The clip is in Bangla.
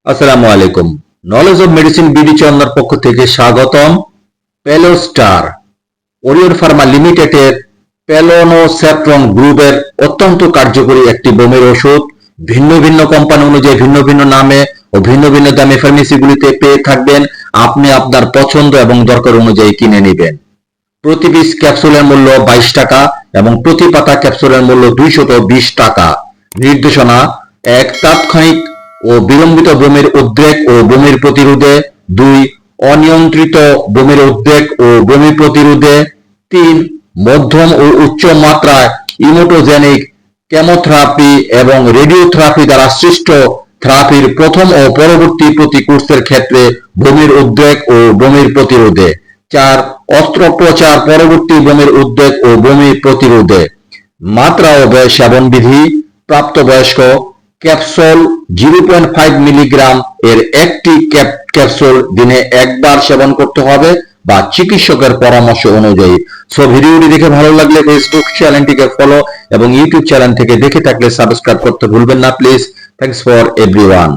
আসসালামু আলাইকুম। নলেজ অফ মেডিসিন বিডি চন্দ্রার পক্ষ থেকে স্বাগতম। পেলোস্টার ওরিয়র ফার্মা লিমিটেডের পেলোনোসেফ্রন গ্রুপের অত্যন্ত কার্যকরী একটি বমির ওষুধ। ভিন্ন ভিন্ন কোম্পানি অনুযায়ী ভিন্ন ভিন্ন নামে ও ভিন্ন ভিন্ন দামে ফার্মেসিগুলিতে পেয়ে থাকবেন। আপনি আপনার পছন্দ এবং দরকার অনুযায়ী কিনে নেবেন। প্রতি পিস ক্যাপসুলের মূল্য 22 টাকা এবং প্রতি পাতা ক্যাপসুলের মূল্য 220 টাকা। নির্দেশনা: 1. তাৎক্ষণিক ও বিলম্বিত বমির উদ্রেক ও বমির প্রতিরোধে। 2. অনিয়ন্ত্রিত বমির উদ্রেক ও বমি প্রতিরোধে। 3. মধ্যম ও উচ্চ মাত্রায় ইমোটোজেনিক কেমোথেরাপি এবং রেডিওথেরাপি দ্বারা সৃষ্ট থেরাপির প্রথম ও পরবর্তী প্রতি কোর্সের ক্ষেত্রে বমির উদ্রেক ও বমির প্রতিরোধে। 4. অস্ত্রোপচার পরবর্তী বমির উদ্রেক ও বমি প্রতিরোধে। মাত্রা ও সেবন বিধি: প্রাপ্তবয়স্ক ক্যাপসুল 0.5 মিলিগ্রাম এর একটি ক্যাপসুল দিনে একবার সেবন করতে হবে বা চিকিৎসকের পরামর্শ অনুযায়ী। সো ভিডিওটি দেখে ভালো লাগলে ফেসবুক চ্যানেলটিকে ফলো এবং ইউটিউব চ্যানেল থেকে দেখে থাকলে সাবস্ক্রাইব করতে ভুলবেন না প্লিজ। Thanks for everyone.